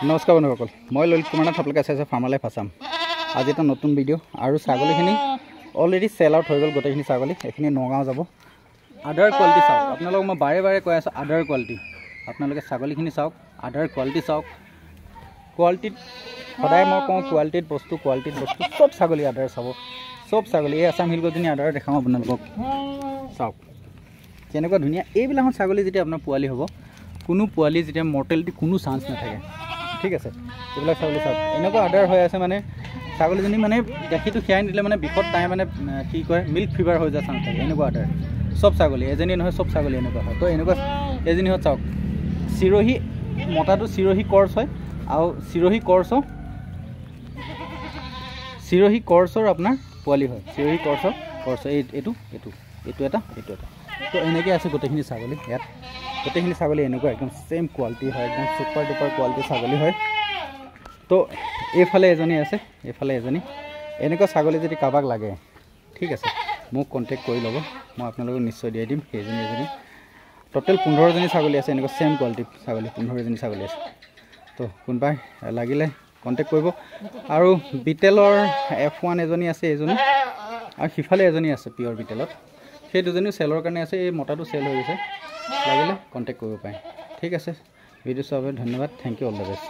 নমস্কাৰ বন্ধুসকল, মই ললিত কুমাৰ নাথ, আপোনালোকে চাইছে ফাৰ্মাৰ লাইফ আছাম। আজি এটা নতুন ভিডিঅ' আৰু ছাগলীখিনি অলৰেডি চেল আউট হৈ গ'ল। গোটেইখিনি ছাগলী এইখিনি নগাঁও যাব। আদাৰ কোৱালিটি চাওক, আপোনালোকক মই বাৰে বাৰে কৈ আছোঁ, আদাৰ কোৱালিটি। আপোনালোকে ছাগলীখিনি চাওক, আদাৰ কোৱালিটি চাওক। কোৱালিটিত সদায় মই কওঁ, কোৱালিটিত বস্তু চব ছাগলী আদাৰ চাব, চব ছাগলী। এই আছাম হিলগজনী আদাৰ দেখাওঁ আপোনালোকক, চাওক কেনেকুৱা ধুনীয়া। এইবিলাকত ছাগলী যেতিয়া আপোনাৰ পোৱালি হ'ব, কোনো পোৱালি যেতিয়া মৰ্টেলিটি কোনো চান্স নাথাকে, ঠিক আছে। এইবিলাক ছাগলী চাওক, এনেকুৱা আদাৰ হৈ আছে মানে ছাগলীজনী মানে গাখীৰটো খীৰাই নিদিলে মানে বিষত তাই মানে কি কয় মিল্ক ফিভাৰ হৈ যোৱা চান্স থাকে। এনেকুৱা আদাৰ চব ছাগলী, এজনী নহয় চব ছাগলী এনেকুৱা হয়। তো এনেকুৱা এজনী হয় চাওক, চিৰহী মতাটো চিৰহী কৰ্চ হয়, আৰু চিৰহী কৰ্চৰ আপোনাৰ পোৱালি হয়। চিৰহী কৰ্চ এইটো এটা। তো এনেকৈ আছে গোটেইখিনি ছাগলী। ইয়াত গোটেইখিনি ছাগলী এনেকুৱা একদম ছেম কোৱালিটি হয়, একদম ছুপাৰ ডুপাৰ কোৱালিটি ছাগলী হয়। তো এইফালে এজনী আছে, এইফালে এজনী। এনেকুৱা ছাগলী যদি কাৰোবাক লাগে, ঠিক আছে, মোক কণ্টেক্ট কৰি ল'ব, মই আপোনালোকক নিশ্চয় দিয়াই দিম। সেইজনী এজনী টোটেল 15জনী ছাগলী আছে, এনেকুৱা ছেম কোৱালিটি ছাগলী 15জনী ছাগলী আছে। তো কোনোবাই লাগিলে কণ্টেক্ট কৰিব। আৰু বিটেলৰ F1 এজনী আছে, এজনী, আৰু সিফালে এজনী আছে পিয়ৰ বিটেলত। সেই দুজনীও চেলৰ কাৰণে আছে। এই মতাটো চেল হৈ গৈছে, লাগিলে কণ্টেক্ট কৰিব পাৰে। ঠিক আছে, ভিডিঅ' চোৱাৰ বাবে ধন্যবাদ। Thank you, all the best.